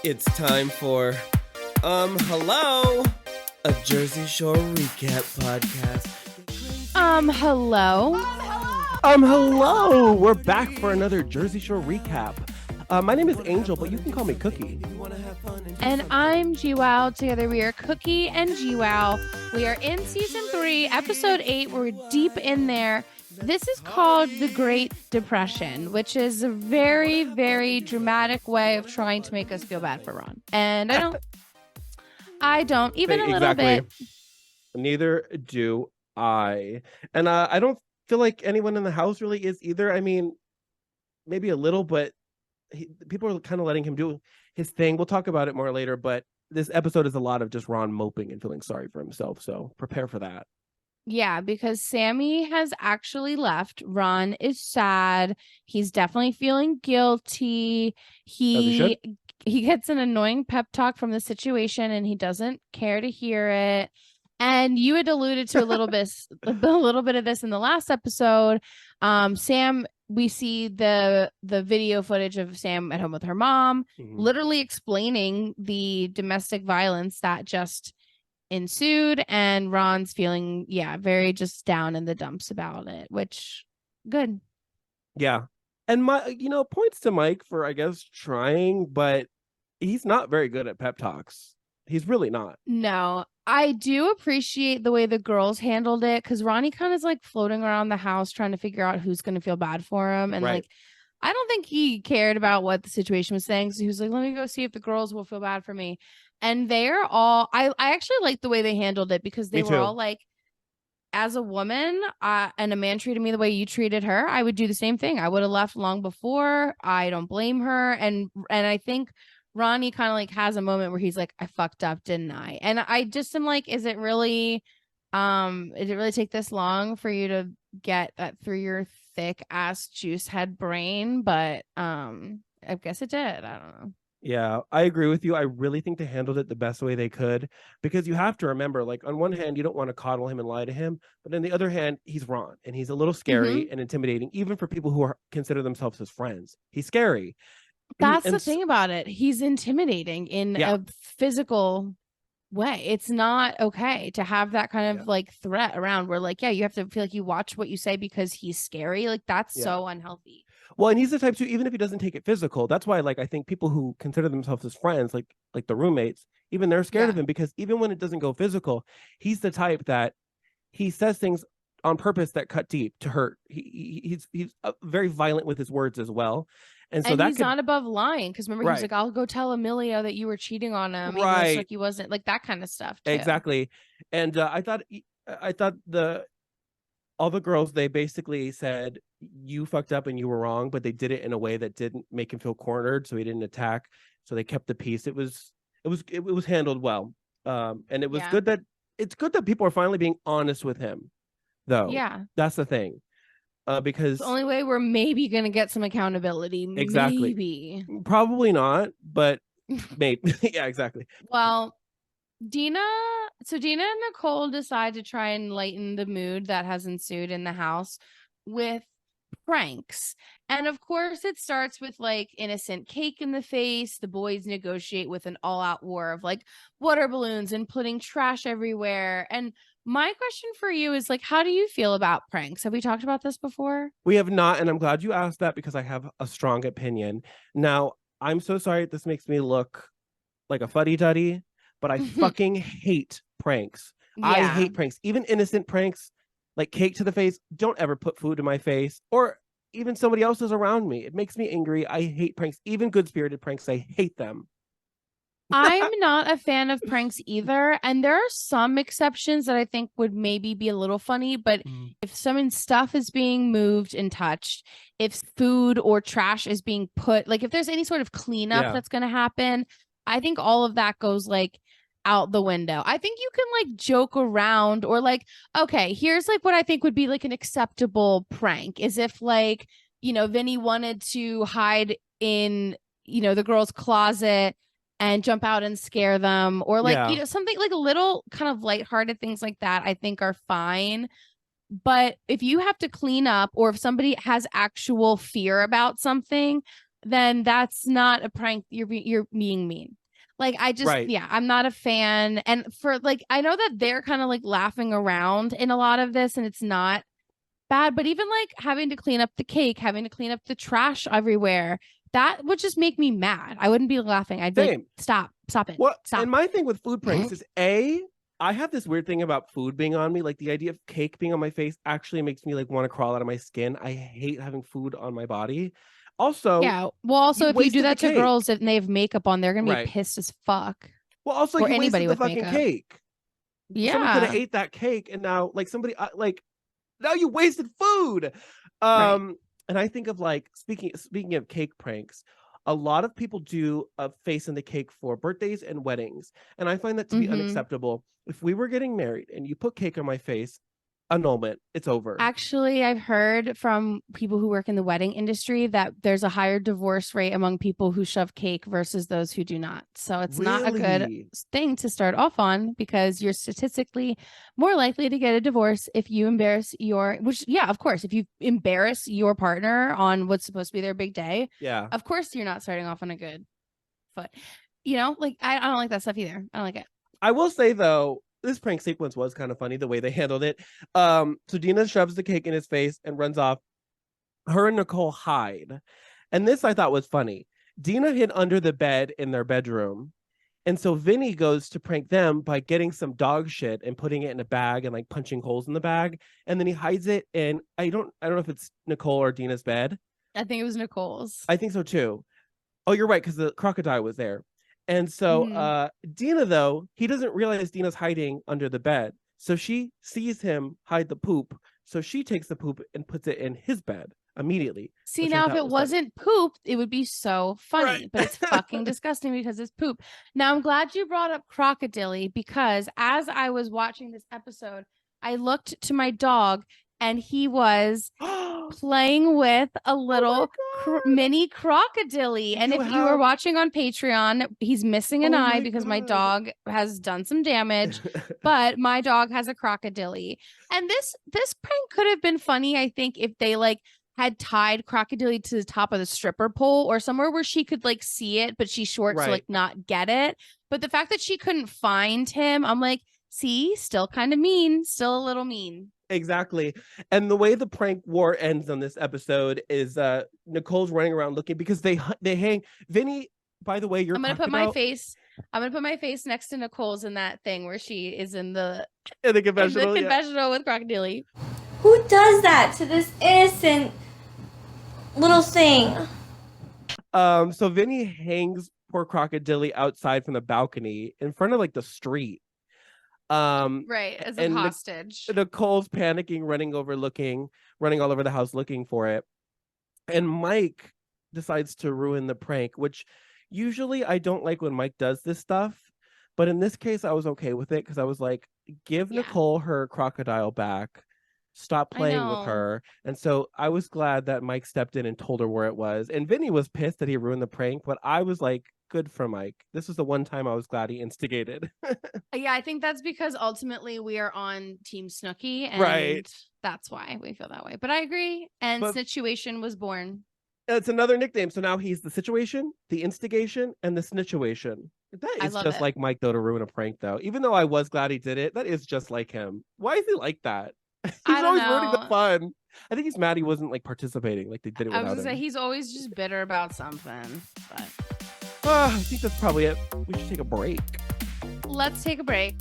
It's time for, hello, a Jersey Shore recap podcast. Hello. Hello. We're back for another Jersey Shore recap. My name is Angel, but you can call me Cookie. And I'm GWOW. Together we are Cookie and GWOW. We are in season 3, episode 8. We're deep in there. This is called The Great Depression, which is a very, very dramatic way of trying to make us feel bad for Ron. And I don't even a little bit. Neither do I. And I don't feel like anyone in the house really is either. I mean, maybe a little, but people are kind of letting him do his thing. We'll talk about it more later, but this episode is a lot of just Ron moping and feeling sorry for himself. So prepare for that. Yeah, because Sammy has actually left. Ron is sad. He's definitely feeling guilty. He gets an annoying pep talk from the situation and he doesn't care to hear it. And you had alluded to a little bit of this in the last episode. Sam, we see the video footage of Sam at home with her mom, literally explaining the domestic violence that just ensued, and Ron's feeling very just down in the dumps about it, which good. Yeah. And points to Mike for, I guess, trying, but he's not very good at pep talks. He's really not. No, I do appreciate the way the girls handled it, because Ronnie kind of is like floating around the house trying to figure out who's going to feel bad for him. And like, I don't think he cared about what the situation was saying. So he was like, let me go see if the girls will feel bad for me. And they're all, I actually like the way they handled it, because they were all like, as a woman and a man treated me the way you treated her, I would do the same thing. I would have left long before. I don't blame her. And I think Ronnie kind of like has a moment where he's like, I fucked up, didn't I? And I just am like, is it really take this long for you to get that through your thick ass juice head brain? But I guess it did. I don't know. Yeah, I agree with you. I really think they handled it the best way they could, because you have to remember, like, on one hand, you don't want to coddle him and lie to him, but on the other hand, he's Ron, and he's a little scary and intimidating, even for people who consider themselves his friends. He's scary. That's the thing about it. He's intimidating in a physical way. It's not okay to have that kind of like threat around where like, you have to feel like you watch what you say because he's scary. Like that's so unhealthy. Well, and he's the type to, even if he doesn't take it physical, that's why, like, I think people who consider themselves his friends, like the roommates, even they're scared of him, because even when it doesn't go physical, he's the type that he says things on purpose that cut deep to hurt. He's very violent with his words as well. And so he's not above lying, because remember, he was like, I'll go tell Emilio that you were cheating on him. Right. Like he wasn't, like that kind of stuff too. Exactly. And I thought all the girls, they basically said, you fucked up and you were wrong, but they did it in a way that didn't make him feel cornered, so he didn't attack. So they kept the peace. It was handled well. And it was good that people are finally being honest with him, though. Yeah. That's the thing. Because it's the only way we're maybe gonna get some accountability. Exactly. Maybe. Probably not, but maybe. Yeah, exactly. Well, Dina and Nicole decide to try and lighten the mood that has ensued in the house with pranks. And of course, it starts with like innocent cake in the face. The boys negotiate with an all-out war of like water balloons and putting trash everywhere. And my question for you is like, how do you feel about pranks? Have we talked about this before? We have not, and I'm glad you asked that, because I have a strong opinion. Now, I'm so sorry this makes me look like a fuddy-duddy, but I fucking hate pranks. Yeah. I hate pranks, even innocent pranks, like cake to the face. Don't ever put food in my face, or even somebody else's around me. It makes me angry. I hate pranks, even good-spirited pranks. I hate them. I'm not a fan of pranks either. And there are some exceptions that I think would maybe be a little funny. But if someone's stuff is being moved and touched, if food or trash is being put, like if there's any sort of cleanup that's going to happen, I think all of that goes like out the window. I think you can like joke around, or like, okay, here's like what I think would be like an acceptable prank is if like, Vinny wanted to hide in, the girl's closet and jump out and scare them, or like, something like a little kind of lighthearted things like that, I think are fine. But if you have to clean up, or if somebody has actual fear about something, then that's not a prank. You're being mean. Like, I just, yeah, I'm not a fan. And for like, I know that they're kind of like laughing around in a lot of this, and it's not bad, but even like having to clean up the cake, having to clean up the trash everywhere, that would just make me mad. I wouldn't be laughing. I'd be like, stop it. Well, stop. And my thing with food pranks is I have this weird thing about food being on me. Like the idea of cake being on my face actually makes me like want to crawl out of my skin. I hate having food on my body. Also, yeah. Well, also, if you do that to girls and they have makeup on, they're gonna be pissed as fuck. Well, also, you wasted the fucking cake. Yeah, someone could have ate that cake, and now like somebody now you wasted food. And I think of like speaking of cake pranks, a lot of people do a face in the cake for birthdays and weddings, and I find that to be unacceptable. If we were getting married and you put cake on my face, annulment, it's over. Actually, I've heard from people who work in the wedding industry that there's a higher divorce rate among people who shove cake versus those who do not. So it's not a good thing to start off on, because you're statistically more likely to get a divorce if you embarrass of course, if you embarrass your partner on what's supposed to be their big day. Yeah, of course you're not starting off on a good foot. You know, like I don't like that stuff either. I don't like it. I will say though, this prank sequence was kind of funny, the way they handled it. So Dina shoves the cake in his face and runs off. Her and Nicole hide. And this I thought was funny. Dina hid under the bed in their bedroom. And so Vinny goes to prank them by getting some dog shit and putting it in a bag and like punching holes in the bag. And then he hides it in, I don't know if it's Nicole or Dina's bed. I think it was Nicole's. I think so too. Oh, you're right, because the crocodile was there. And so Dina, though, he doesn't realize Dina's hiding under the bed. So she sees him hide the poop. So she takes the poop and puts it in his bed immediately. See, now if it wasn't poop, it would be so funny. But it's fucking disgusting because it's poop. Now, I'm glad you brought up Crocodile, because as I was watching this episode, I looked to my dog and he was playing with a little mini crocodile. And if you were watching on Patreon, he's missing an eye because my dog has done some damage, but my dog has a crocodile. And this prank could have been funny, I think, if they like had tied Crocodile to the top of the stripper pole or somewhere where she could like see it, but she's short to like not get it. But the fact that she couldn't find him, I'm like, see, still kind of mean, still a little mean. Exactly. And the way the prank war ends on this episode is Nicole's running around looking, because they hang Vinny. By the way, I'm gonna put my face next to Nicole's in that thing where she is in the confessional, with Crocodile. Who does that to this innocent little thing? So Vinny hangs poor Crocodile outside from the balcony in front of like the street. As a hostage. Nicole's panicking, running all over the house looking for it. And Mike decides to ruin the prank, which usually I don't like when Mike does this stuff. But in this case, I was okay with it because I was like, give Nicole her crocodile back. Stop playing with her. And so I was glad that Mike stepped in and told her where it was. And Vinny was pissed that he ruined the prank, but I was like, good for Mike. This was the one time I was glad he instigated. Yeah, I think that's because ultimately we are on Team Snooki, and that's why we feel that way. But I agree. And Situation was born. It's another nickname. So now he's the Situation, the Instigation, and the Snitchuation. That is just like Mike, though, to ruin a prank, though. Even though I was glad he did it, that is just like him. Why is he like that? He's always ruining the fun. I think he's mad he wasn't like participating, like they did it without him. I was gonna say he's always just bitter about something. But I think that's probably it. We should take a break. Let's take a break.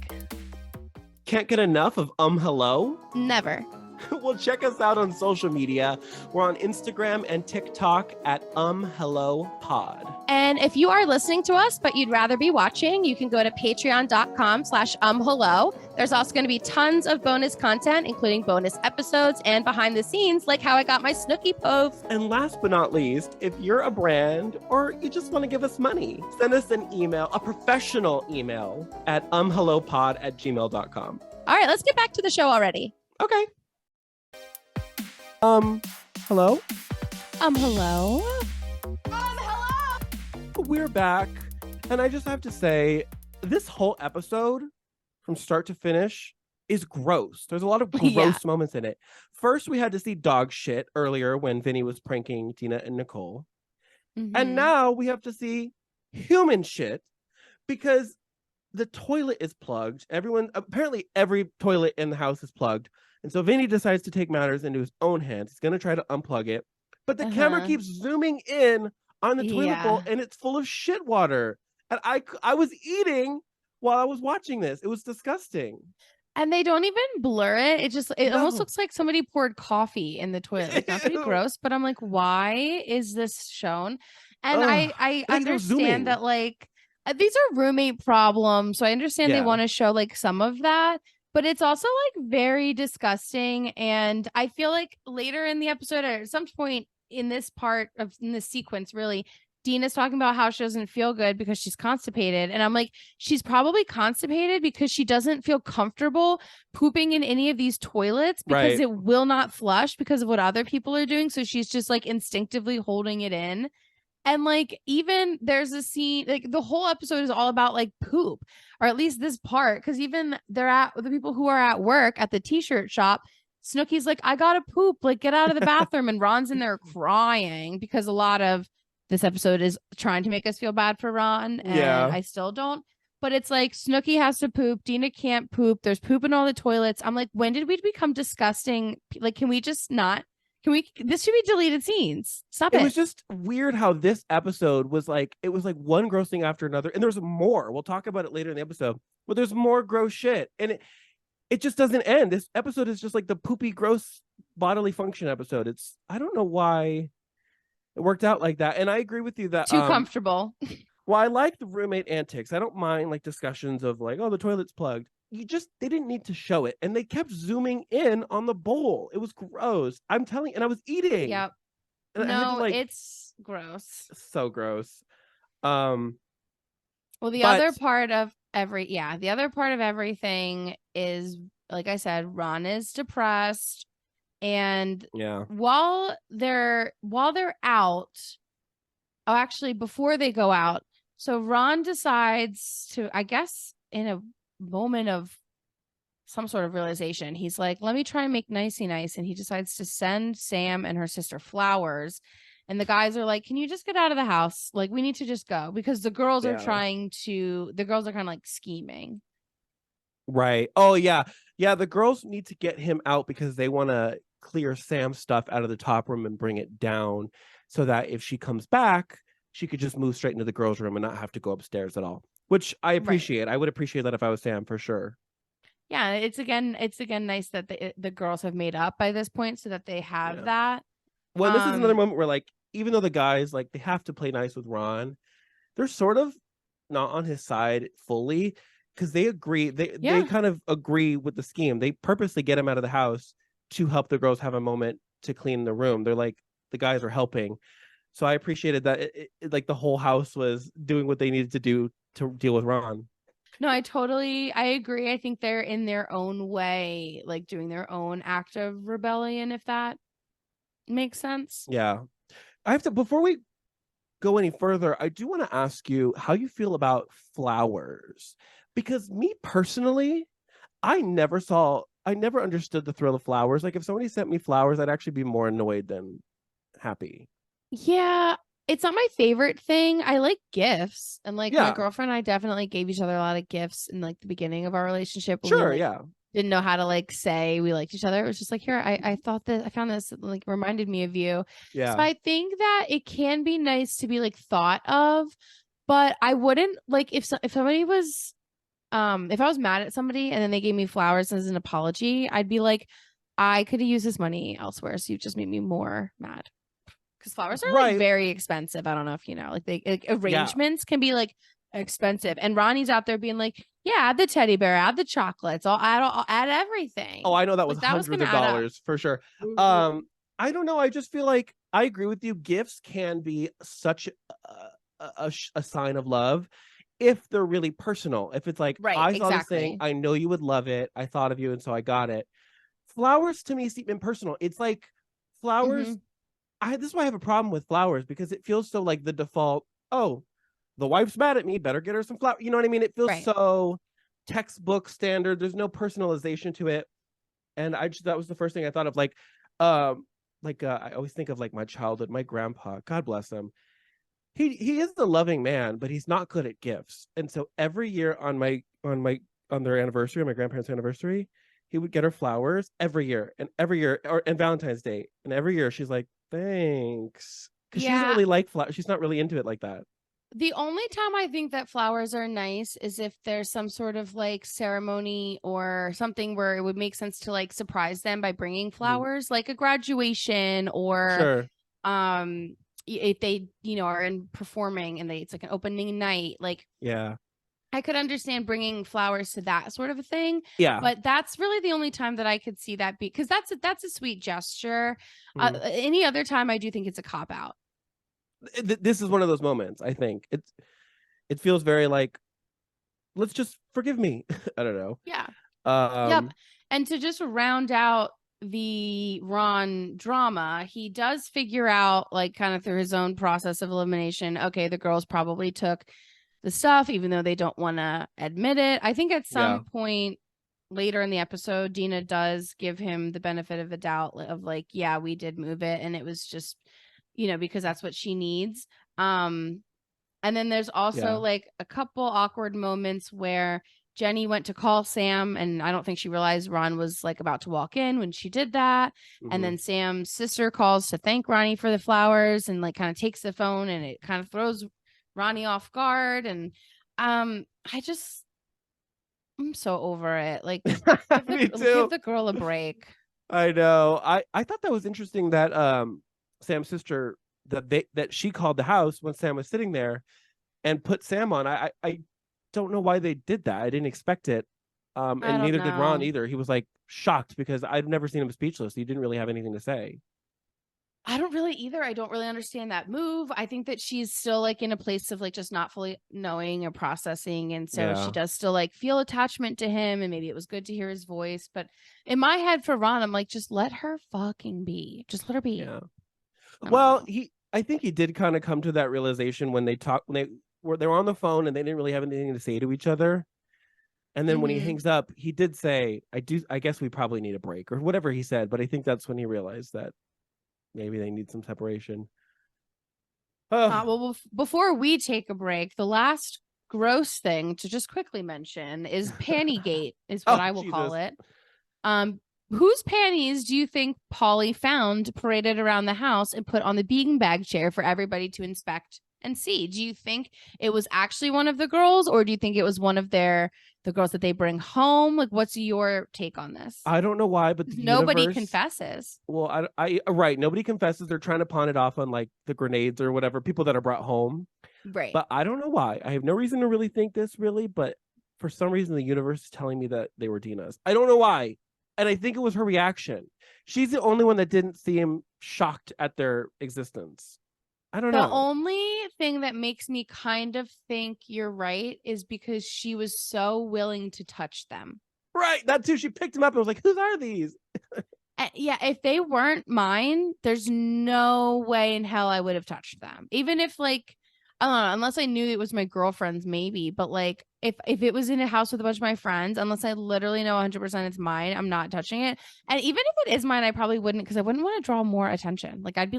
Can't get enough of hello? Never. Well, check us out on social media. We're on Instagram and TikTok at hello pod. And if you are listening to us, but you'd rather be watching, you can go to patreon.com/hello. There's also going to be tons of bonus content, including bonus episodes and behind the scenes, like how I got my Snooki pove. And last but not least, if you're a brand or you just want to give us money, send us an email, a professional email at hellopod@gmail.com. All right, let's get back to the show already. Okay. Hello? Hello? Hello? We're back. And I just have to say, this whole episode, from start to finish, is gross. There's a lot of gross moments in it. First, we had to see dog shit earlier when Vinny was pranking Dina and Nicole. And now we have to see human shit because the toilet is plugged. Apparently every toilet in the house is plugged. And so Vinny decides to take matters into his own hands. He's going to try to unplug it. But the camera keeps zooming in on the toilet bowl and it's full of shit water. And I was eating while I was watching this. It was disgusting. And they don't even blur it. It almost looks like somebody poured coffee in the toilet. Like, not to be gross, but I'm like, why is this shown? And I understand that like these are roommate problems. So I understand they want to show like some of that, but it's also like very disgusting. And I feel like later in the episode, or at some point in this sequence, really, Dina's talking about how she doesn't feel good because she's constipated. And I'm like, she's probably constipated because she doesn't feel comfortable pooping in any of these toilets because it will not flush because of what other people are doing. So she's just like instinctively holding it in. And like, even there's a scene, like the whole episode is all about like poop, or at least this part. Cause even the people who are at work at the t-shirt shop, Snooki's like, I gotta poop, like get out of the bathroom. And Ron's in there crying because a lot of this episode is trying to make us feel bad for Ron, and I still don't. But it's like Snooki has to poop. Dina can't poop. There's poop in all the toilets. I'm like, when did we become disgusting? Like, can we just not? This should be deleted scenes. Stop it. It was just weird how this episode was like, it was like one gross thing after another. And there's more. We'll talk about it later in the episode, but there's more gross shit. And it just doesn't end. This episode is just like the poopy, gross bodily function episode. I don't know why it worked out like that. And I agree with you that too comfortable. Well, I like the roommate antics. I don't mind like discussions of like, oh, the toilet's plugged. They didn't need to show it. And they kept zooming in on the bowl. It was gross. I'm telling you, and I was eating. Yep. And no, it's gross. So gross. Well, the other part of everything is, like I said, Ron is depressed. And while they're out, actually before they go out, so Ron decides to, I guess in a moment of some sort of realization, he's like, let me try and make nicey nice. And he decides to send Sam and her sister flowers. And the guys are like, can you just get out of the house? Like, we need to just go, because the girls are kind of like scheming. Right. Oh, yeah. Yeah. The girls need to get him out because they want to clear Sam's stuff out of the top room and bring it down so that if she comes back, she could just move straight into the girls' room and not have to go upstairs at all, which I appreciate. I would appreciate that if I was Sam, for sure. Yeah. It's again nice that the girls have made up by this point so that they have that. Well, this is another moment where, like, even though the guys, like, they have to play nice with Ron, they're sort of not on his side fully, because they agree. They kind of agree with the scheme. They purposely get him out of the house to help the girls have a moment to clean the room. They're like, the guys are helping. So I appreciated that like the whole house was doing what they needed to do to deal with Ron. No, I agree. I think they're in their own way, like doing their own act of rebellion, if that makes sense. Yeah. Before we go any further, I do want to ask you how you feel about flowers. Because me personally, I never understood the thrill of flowers. Like, if somebody sent me flowers, I'd actually be more annoyed than happy. Yeah, it's not my favorite thing. I like gifts. And like my girlfriend and I definitely gave each other a lot of gifts in like the beginning of our relationship. Sure, Didn't know how to like say we liked each other. It was just like, here, I thought that I found this, like, reminded me of you. Yeah. So I think that it can be nice to be like thought of, but I wouldn't like if somebody was if I was mad at somebody and then they gave me flowers as an apology, I'd be like, I could have used this money elsewhere. So you just made me more mad. Because flowers are like very expensive. I don't know if you know, like arrangements can be like expensive. And Ronnie's out there being like, yeah, add the teddy bear, add the chocolates, I'll add everything. Oh, I know that was hundreds of dollars for sure. Mm-hmm. I don't know. I just feel like I agree with you. Gifts can be such a sign of love if they're really personal. If it's like, I saw this thing, I know you would love it, I thought of you, and so I got it. Flowers to me seem impersonal. It's like flowers. Mm-hmm. This is why I have a problem with flowers, because it feels so like the default. Oh, the wife's mad at me, better get her some flowers. You know what I mean? It feels so textbook standard. There's no personalization to it. And that was the first thing I thought of. I always think of like my childhood, my grandpa, God bless him. he is the loving man, but he's not good at gifts. And so every year on their anniversary, on my grandparents' anniversary, he would get her flowers every year, and Valentine's Day, and every year she's like, thanks, because she doesn't really like flowers. She's not really into it like that. The only time I think that flowers are nice is if there's some sort of like ceremony or something where it would make sense to like surprise them by bringing flowers, like a graduation or if they, are in performing and it's like an opening night, like I could understand bringing flowers to that sort of a thing. Yeah. But that's really the only time that I could see that because that's a sweet gesture. Any other time, I do think it's a cop out. This is one of those moments. I think it feels very like, let's just forgive me. I don't know. Yeah. Yep. And to just round out the Ron drama, he does figure out, like, kind of through his own process of elimination, okay, the girls probably took the stuff, even though they don't want to admit it. I think at some point later in the episode, Dina does give him the benefit of the doubt of like, yeah, we did move it, and it was just, because that's what she needs. And then there's also like a couple awkward moments where Jenny went to call Sam, and I don't think she realized Ron was like about to walk in when she did that. And then Sam's sister calls to thank Ronnie for the flowers and like kind of takes the phone, and it kind of throws Ronnie off guard. And I'm so over it. Like, give the girl a break. I know. I thought that was interesting that Sam's sister that she called the house when Sam was sitting there and put Sam on. I don't know why they did that. I didn't expect it. And neither did Ron either. He was like shocked because I've never seen him speechless. He didn't really have anything to say. I don't really either. I don't really understand that move. I think that she's still like in a place of like just not fully knowing or processing. And so she does still like feel attachment to him. And maybe it was good to hear his voice. But in my head for Ron, I'm like, just let her fucking be. Just let her be. Yeah. Well, I think he did kind of come to that realization when they were on the phone and they didn't really have anything to say to each other. And then when he hangs up, he did say, I guess we probably need a break or whatever he said. But I think that's when he realized that maybe they need some separation. Well, before we take a break, the last gross thing to just quickly mention is Pantygate, is what I will call it. Whose panties do you think Polly found paraded around the house and put on the beanbag chair for everybody to inspect and see? Do you think it was actually one of the girls, or do you think it was one of the girls that they bring home? Like, what's your take on this? I don't know why, but nobody confesses. Well, right. Nobody confesses. They're trying to pawn it off on like the grenades or whatever, people that are brought home. Right. But I don't know why. I have no reason to really think this but for some reason, the universe is telling me that they were Dina's. I don't know why. And I think it was her reaction. She's the only one that didn't seem shocked at their existence. I don't know. The only thing that makes me kind of think you're right is because she was so willing to touch them. Right. That too. She picked them up and was like, whose are these? Yeah. If they weren't mine, there's no way in hell I would have touched them. Even if like, I don't know, unless I knew it was my girlfriend's, maybe. But like, if it was in a house with a bunch of my friends, unless I literally know 100% it's mine, I'm not touching it. And even if it is mine, I probably wouldn't, because I wouldn't want to draw more attention. Like, I'd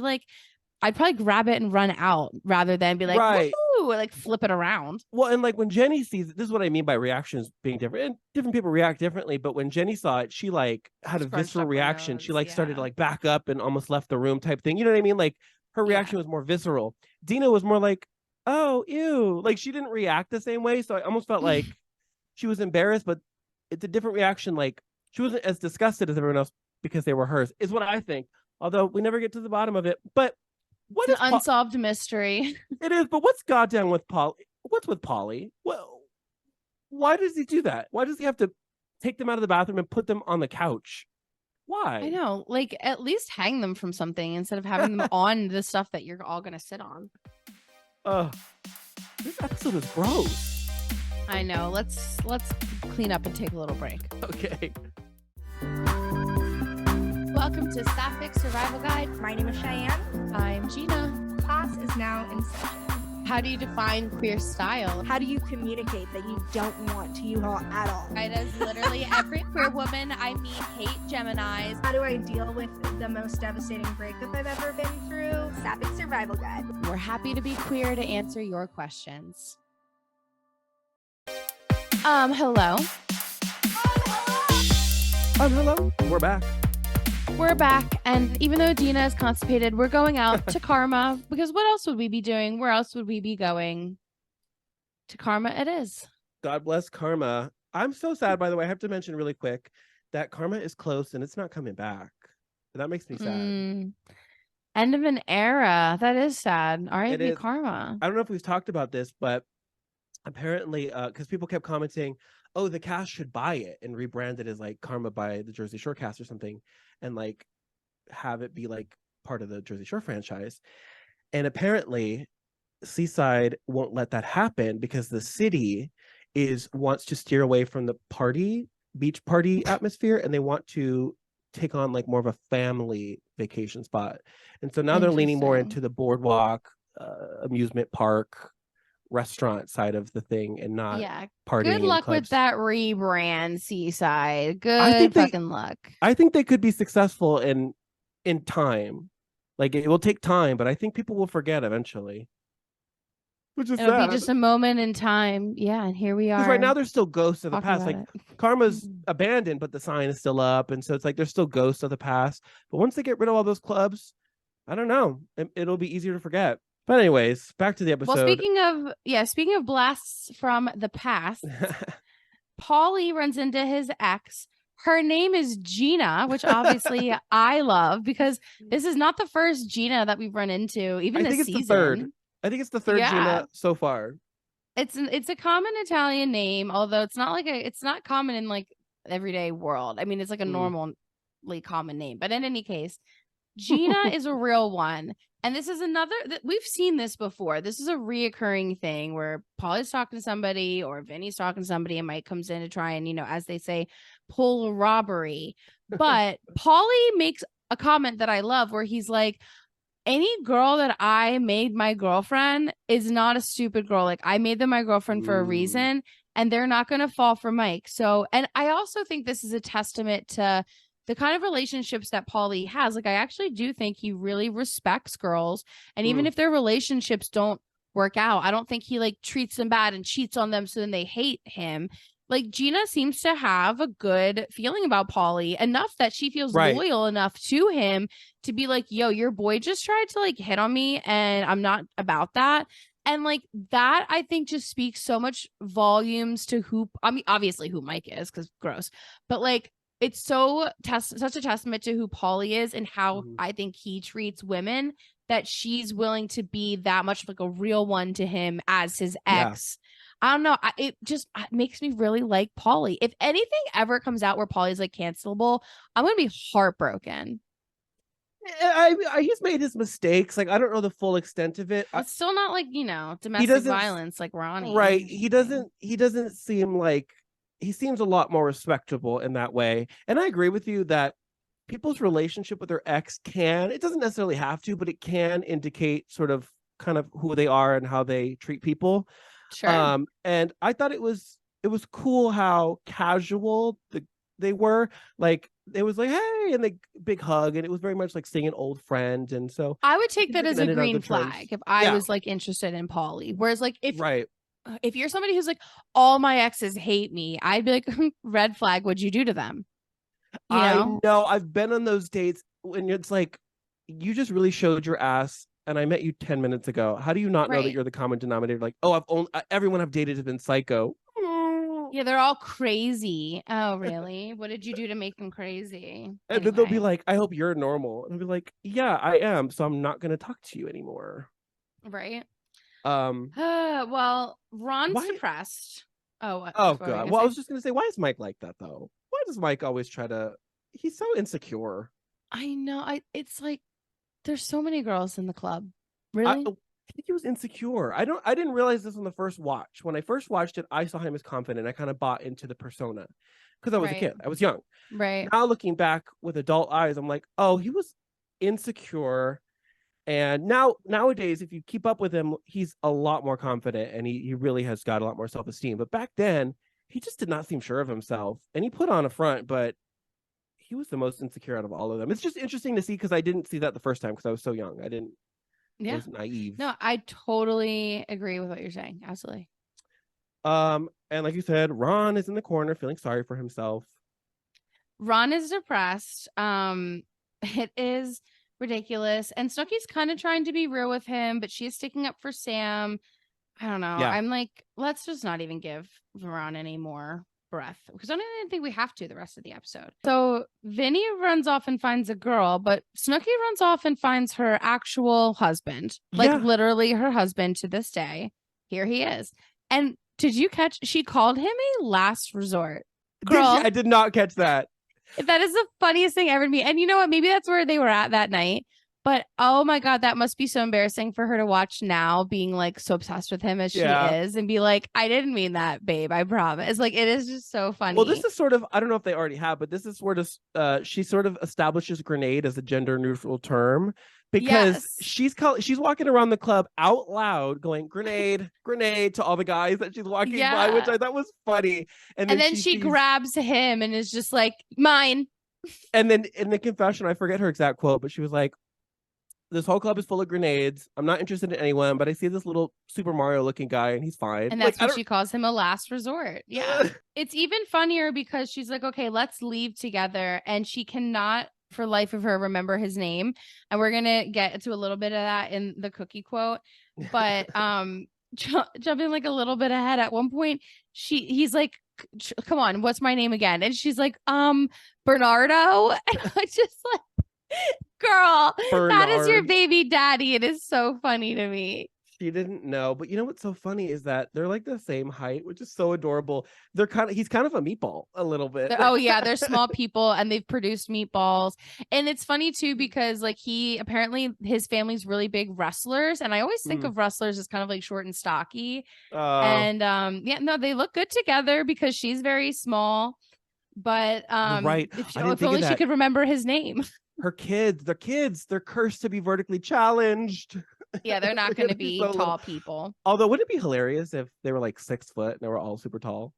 probably grab it and run out rather than be like, woohoo, like flip it around. Well, and like when Jenny sees it, this is what I mean by reactions being different. And different people react differently. But when Jenny saw it, she like had a visceral reaction. She like started to like back up and almost left the room type thing. You know what I mean? Like her reaction was more visceral. Dina was more like, oh, ew. Like she didn't react the same way. So I almost felt like she was embarrassed, but it's a different reaction. Like she wasn't as disgusted as everyone else because they were hers, is what I think. Although we never get to the bottom of it. But what is an unsolved mystery? It is, but what's goddamn with Polly? What's with Polly? Well, why does he do that? Why does he have to take them out of the bathroom and put them on the couch? Why? I know, like at least hang them from something instead of having them on the stuff that you're all gonna sit on. This episode is gross. I know. Let's clean up and take a little break. Okay. Welcome to Sapphic Survival Guide. My name is Cheyenne. I'm Gina. Class is now in session. How do you define queer style? How do you communicate that you don't want to U-Haul at all? Right, as literally every queer woman I meet hate Geminis. How do I deal with the most devastating breakup I've ever been through? Sapphic Survival Guide. We're happy to be queer to answer your questions. Hello. Hello. We're back. We're back, and even though Dina is constipated, we're going out to Karma, because what else would we be doing? Where else would we be going? To Karma it is. God bless Karma. I'm so sad, by the way. I have to mention really quick that Karma is close and it's not coming back. That makes me sad. End of an era. That is sad. R.I.P. Karma. I don't know if we've talked about this, but apparently, because people kept commenting, oh, the cast should buy it and rebrand it as like Karma by the Jersey Shore cast or something, and like have it be like part of the Jersey Shore franchise. And apparently Seaside won't let that happen because the city wants to steer away from the beach party atmosphere, and they want to take on like more of a family vacation spot. And so now they're leaning more into the boardwalk, amusement park, restaurant side of the thing, and not partying. Good luck with that rebrand, Seaside. Good fucking luck. I think they could be successful in time. Like, it will take time, but I think people will forget eventually. Which is It'll be just a moment in time. Yeah, and here we are. Because right now there's still ghosts of the past. Like, Karma's abandoned, but the sign is still up, and so it's like there's still ghosts of the past. But once they get rid of all those clubs, I don't know. It'll be easier to forget. But anyways, back to the episode. Well, speaking of blasts from the past, Paulie runs into his ex. Her name is Gina, which obviously I love, because this is not the first Gina that we've run into, even this season. It's the third. I think it's the third Gina so far. It's a common Italian name, although it's not common in like everyday world. I mean, it's like a normally common name. But in any case, Gina is a real one. And this is we've seen this before. This is a reoccurring thing where Paulie's talking to somebody or Vinny's talking to somebody, and Mike comes in to try and, as they say, pull a robbery. But Paulie makes a comment that I love where he's like, any girl that I made my girlfriend is not a stupid girl. Like, I made them my girlfriend for a reason, and they're not going to fall for Mike. So, and I also think this is a testament to the kind of relationships that Paulie has. Like, I actually do think he really respects girls. And even if their relationships don't work out, I don't think he like treats them bad and cheats on them so then they hate him. Like, Gina seems to have a good feeling about Paulie, enough that she feels loyal enough to him to be like, yo, your boy just tried to like hit on me and I'm not about that. And like that, I think just speaks so much volumes to obviously who Mike is, because gross, but like, it's such a testament to who Paulie is and how I think he treats women, that she's willing to be that much like a real one to him as his ex. Yeah. I don't know. It just makes me really like Paulie. If anything ever comes out where Paulie's like cancelable, I'm going to be heartbroken. He's made his mistakes. Like, I don't know the full extent of it. It's still not like, domestic violence like Ronnie. Right. He doesn't seem like, he seems a lot more respectable in that way. And I agree with you that people's relationship with their ex it doesn't necessarily have to, but it can indicate sort of kind of who they are and how they treat people. Sure. And I thought it was cool how casual they were. Like, it was like, hey, and the big hug, and it was very much like seeing an old friend. And so I would take that as a green flag if I was like interested in Paulie. Whereas like if you're somebody who's like, all my exes hate me, I'd be like, red flag, what'd you do to them? I know. I've been on those dates when it's like, you just really showed your ass, and I met you 10 minutes ago. How do you not know that you're the common denominator? Like, oh, everyone I've dated has been psycho. Yeah, they're all crazy. Oh, really? What did you do to make them crazy? And then they'll be like, I hope you're normal. And I'll be like, yeah, I am. So I'm not going to talk to you anymore. Right. Well, Ron's depressed. God. Well, I was just gonna say, why is Mike like that though? Why does Mike always he's so insecure? I know. It's like there's so many girls in the club. Really? I think he was insecure. I didn't realize this on the first watch. When I first watched it, I saw him as confident. I kind of bought into the persona because I was a kid. I was young. Right. Now looking back with adult eyes, I'm like, oh, he was insecure. And nowadays, if you keep up with him, he's a lot more confident and he really has got a lot more self-esteem. But back then, he just did not seem sure of himself. And he put on a front, but he was the most insecure out of all of them. It's just interesting to see because I didn't see that the first time because I was so young. I was naive. No, I totally agree with what you're saying. Absolutely. And like you said, Ron is in the corner feeling sorry for himself. Ron is depressed. It is ridiculous. And Snooki's kind of trying to be real with him, but she's sticking up for Sam. I don't know. Yeah. I'm like, let's just not even give Ron any more breath because I don't even think we have to the rest of the episode. So Vinny runs off and finds a girl, but Snooki runs off and finds her actual husband, like literally her husband to this day. Here he is. And did you catch? She called him a last resort. Girl, I did not catch that. That is the funniest thing ever to me. And you know what? Maybe that's where they were at that night. But oh my God, that must be so embarrassing for her to watch now, being like so obsessed with him as she is and be like, I didn't mean that, babe. I promise. Like, it is just so funny. Well, this is sort of, I don't know if they already have, but this is sort of, she sort of establishes grenade as a gender neutral term because she's walking around the club out loud going grenade, grenade to all the guys that she's walking by, which I thought was funny. And then she grabs him and is just like, mine. And then in the confession, I forget her exact quote, but she was like, this whole club is full of grenades. I'm not interested in anyone, but I see this little Super Mario looking guy and he's fine. And that's what she calls him, a last resort. Yeah. It's even funnier because she's like, okay, let's leave together. And she cannot for life of her remember his name. And we're going to get to a little bit of that in the cookie quote. But jumping like a little bit ahead, at one point, he's like, come on, what's my name again? And she's like, Bernardo. And I just like, girl, Bernard. That is your baby daddy. It is so funny to me. She didn't know, but you know what's so funny is that they're like the same height, which is so adorable. He's kind of a meatball a little bit. Oh yeah, they're small people and they've produced meatballs. And it's funny too because like his family's really big wrestlers, and I always think of wrestlers as kind of like short and stocky. And they look good together because she's very small. But if only she could remember his name. Her kids, they're cursed to be vertically challenged. Yeah, they're not going to be so tall people. Although, wouldn't it be hilarious if they were like 6 foot and they were all super tall?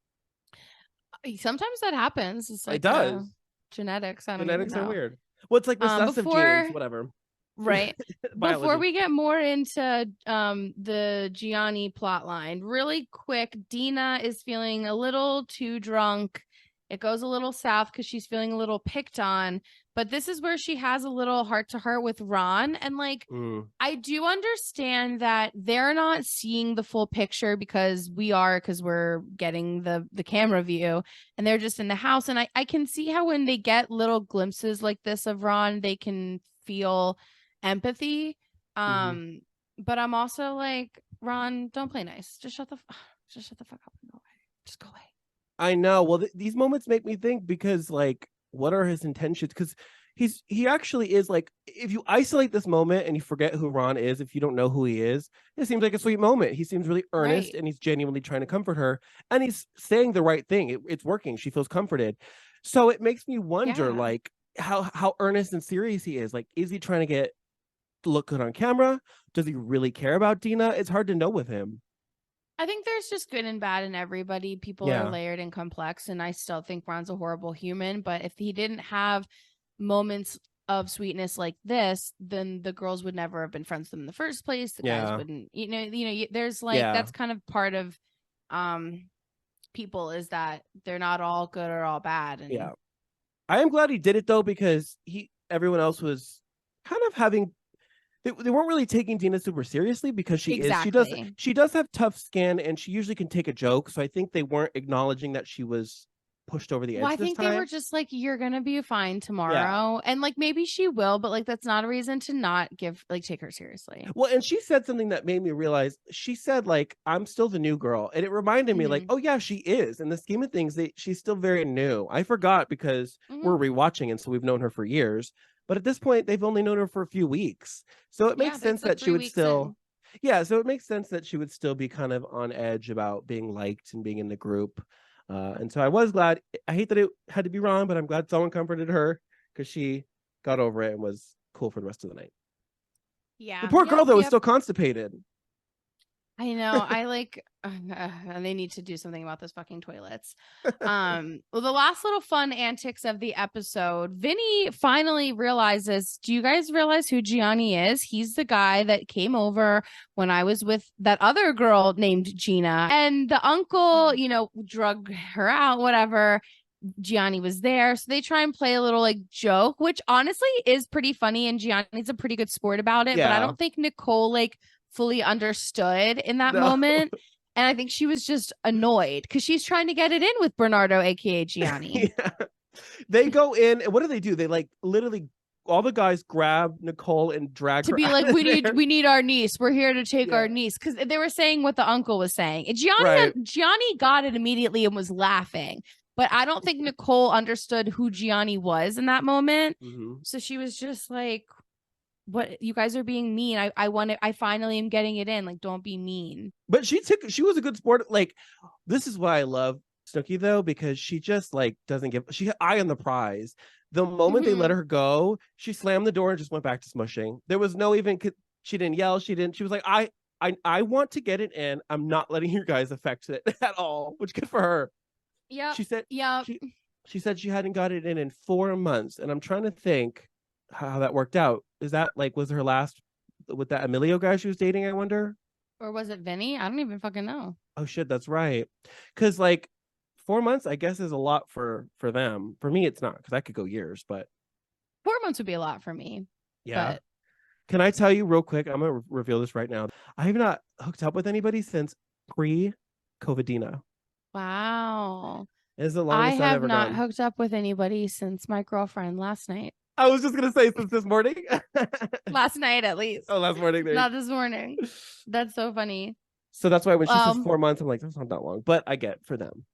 Sometimes that happens. It's like it does. Genetics. Genetics are weird. Well, it's like recessive genes, whatever. Right. Before we get more into the Gianni plot line, really quick, Dina is feeling a little too drunk. It goes a little south because she's feeling a little picked on. But this is where she has a little heart-to-heart with Ron. And, like, I do understand that they're not seeing the full picture because we're getting the camera view. And they're just in the house. And I can see how when they get little glimpses like this of Ron, they can feel empathy. But I'm also like, Ron, don't play nice. Just shut the fuck up and go away. Just go away. I know. Well, these moments make me think because, like, what are his intentions? Because he actually is like, if you isolate this moment and you forget who Ron is, if you don't know who he is, it seems like a sweet moment. He seems really earnest and he's genuinely trying to comfort her and he's saying the right thing. It's working. She feels comforted. So it makes me wonder, like, how earnest and serious he is. Like, is he trying to look good on camera? Does he really care about Dina? It's hard to know with him. I think there's just good and bad in everybody. People are layered and complex, and I still think Ron's a horrible human. But if he didn't have moments of sweetness like this, then the girls would never have been friends with him in the first place. The guys wouldn't, there's like that's kind of part of people, is that they're not all good or all bad. And I am glad he did it though, because everyone else was kind of having. They weren't really taking Dina super seriously because she does have tough skin and she usually can take a joke. So I think they weren't acknowledging that she was pushed over the edge. I think they were just like, you're gonna be fine tomorrow, and like maybe she will, but like that's not a reason to not take her seriously. Well, and she said something that made me realize. She said like, I'm still the new girl, and it reminded me like, oh yeah, she is. In the scheme of things, she's still very new. I forgot because we're rewatching, and so we've known her for years. But at this point, they've only known her for a few weeks. So it makes sense that she would still... so it makes sense that she would still be kind of on edge about being liked and being in the group. And so I was glad. I hate that it had to be Ron, but I'm glad someone comforted her because she got over it and was cool for the rest of the night. Yeah. The poor girl Yep, though is yep. still constipated. I know. I like they need to do something about those fucking toilets. Well, the last little fun antics of the episode, Vinny finally realizes, do you guys realize who Gianni is? He's the guy that came over when I was with that other girl named Gina. And the uncle, you know, drug her out, whatever. Gianni was there. So they try and play a little like joke, which honestly is pretty funny. And Gianni's a pretty good sport about it. But I Yeah. don't think Nicole like fully understood in that No. moment. And I think she was just annoyed because she's trying to get it in with Bernardo, aka Gianni. Yeah. They go in and what do? They like literally all the guys grab Nicole and drag To her be out like, of we there. need our niece. We're here to take Yeah. our niece. Because they were saying what the uncle was saying. And Right. Gianni got it immediately and was laughing. But I don't think Nicole understood who Gianni was in that moment. Mhm. So she was just like, what, you guys are being mean. I finally am getting it in. Like, don't be mean. But she was a good sport. Like, this is why I love Snooki though, because she just like doesn't give she had eye on the prize. The moment they let her go, she slammed the door and just went back to smushing. There was no even she didn't yell, she was like, I want to get it in. I'm not letting you guys affect it at all, which good for her. Yeah. She said Yeah. she said she hadn't got it in 4 months, and I'm trying to think how that worked out. Is that like was her last with that Emilio guy she was dating? I wonder. Or was it Vinny? I don't even fucking know. Oh shit, that's right. Because like 4 months, I guess, is a lot for them. For me, it's not because I could go years. But 4 months would be a lot for me. yeah. But Can I tell you real quick? I'm gonna reveal this right now. I have not hooked up with anybody since pre-COVIDina. wow. It's the I longest I've have ever not gone. hooked up with anybody since my girlfriend last night. I was just gonna say since this morning. Last night, at least. Oh, last morning. Not this morning. That's so funny. So that's why when she says 4 months, I'm like, that's not that long. But I get for them.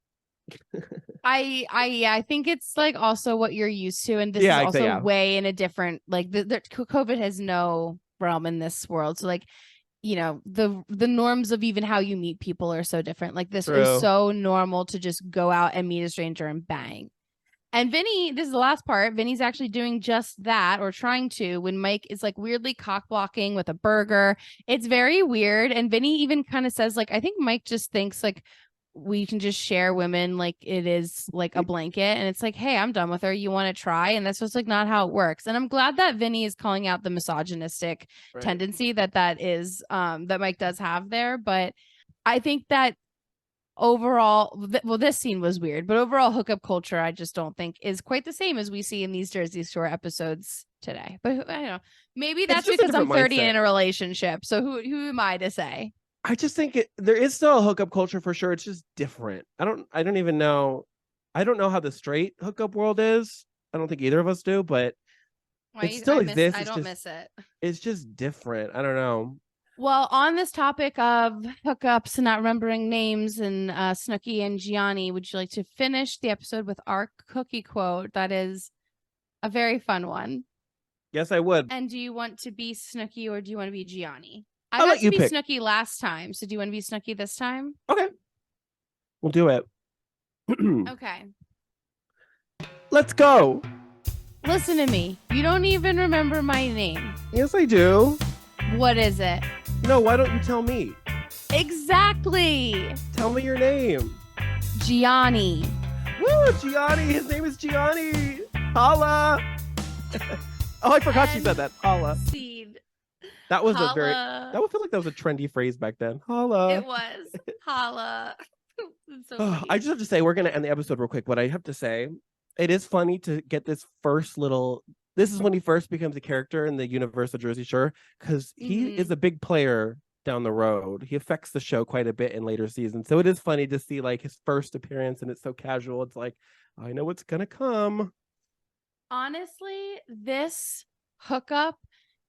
I think it's like also what you're used to, and this is also way in a different like the COVID has no realm in this world. So like, you know, the norms of even how you meet people are so different. Like this is so normal to just go out and meet a stranger and bang. And Vinny, this is the last part. Vinny's actually doing just that, or trying to, when Mike is like weirdly cock blocking with a burger. It's very weird. And Vinny even kind of says, like, I think Mike just thinks like we can just share women like it is like a blanket. And it's like, hey, I'm done with her. You want to try? And that's just like not how it works. And I'm glad that Vinny is calling out the misogynistic tendency that is that Mike does have there. But I think that overall, well, this scene was weird, but overall hookup culture, I just don't think is quite the same as we see in these Jersey Shore episodes today. But I don't know. Maybe that's because I'm 30 and in a relationship. So who am I to say? I just think there is still a hookup culture for sure. It's just different. I don't even know. I don't know how the straight hookup world is. I don't think either of us do, but it still exists. I don't miss it. It's just different. I don't know. Well, on this topic of hookups and not remembering names and Snooki and Gianni, would you like to finish the episode with our cookie quote? That is a very fun one. Yes, I would. And do you want to be Snooki or do you want to be Gianni? I'll got let you to be pick. Snooki last time, so do you want to be Snooki this time? Okay. We'll do it. Okay. Let's go. Listen to me. You don't even remember my name. Yes, I do. What is it? No, why don't you tell me? Exactly. Tell me your name. Gianni. Woo, Gianni. His name is Gianni. Holla. Oh, I forgot she said that. Holla. Seed. That was Holla. a very, that would feel like that was a trendy phrase back then. Holla. It was. Holla. So I just have to say, we're going to end the episode real quick. What I have to say, it is funny to get this first little, this is when he first becomes a character in the universe of Jersey Shore, because he is a big player down the road. He affects the show quite a bit in later seasons. So it is funny to see like his first appearance, and it's so casual. It's like, I know what's going to come. Honestly, this hookup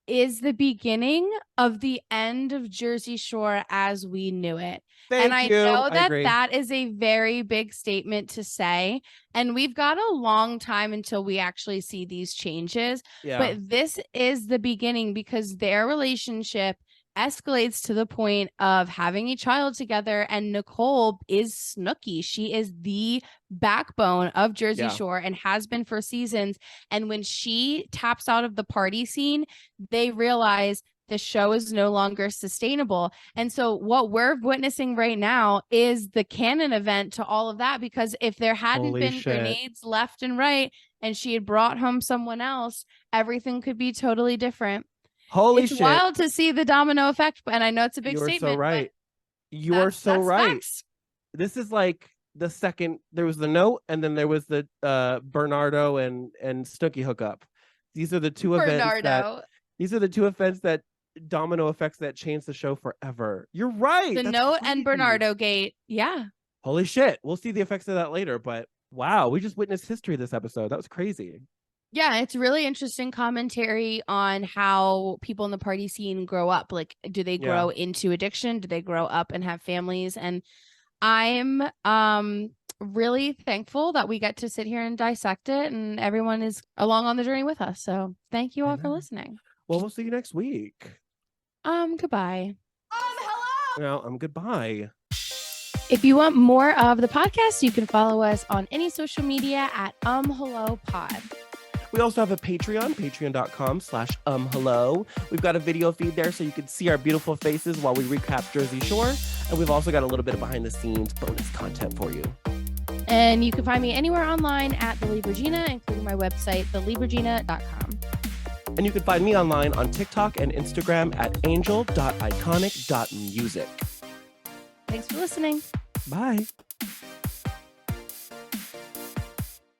is the beginning of the end of Jersey Shore as we knew it. Thank I you. know that agree. that is a very big statement to say. And we've got a long time until we actually see these changes. Yeah. But this is the beginning because their relationship escalates to the point of having a child together, and Nicole is Snooki. She is the backbone of Jersey Shore and has been for seasons. And when she taps out of the party scene, they realize the show is no longer sustainable. And so what we're witnessing right now is the canon event to all of that, because if there hadn't Holy been shit. grenades left and right and she had brought home someone else, everything could be totally different. Holy it's shit. wild to see the domino effect, and I know it's a big You're statement. so right. But You're so that's right. facts. This is like the second, there was the note, and then there was the Bernardo and Snooki hookup. These are the two events that domino effects that changed the show forever. You're right. The That's note crazy. and Bernardo gate. Yeah. Holy shit. We'll see the effects of that later, but wow, we just witnessed history this episode. That was crazy. Yeah, it's really interesting commentary on how people in the party scene grow up. Like, do they grow into addiction? Do they grow up and have families? And I'm really thankful that we get to sit here and dissect it, and everyone is along on the journey with us. So thank you all for listening. Well, we'll see you next week. Goodbye. Now, goodbye. If you want more of the podcast, you can follow us on any social media at Hello Pod. We also have a Patreon, patreon.com/hello. We've got a video feed there so you can see our beautiful faces while we recap Jersey Shore. And we've also got a little bit of behind the scenes bonus content for you. And you can find me anywhere online at The Leave Regina, including my website, theleaveregina.com. And you can find me online on TikTok and Instagram at angel.iconic.music. Thanks for listening. Bye.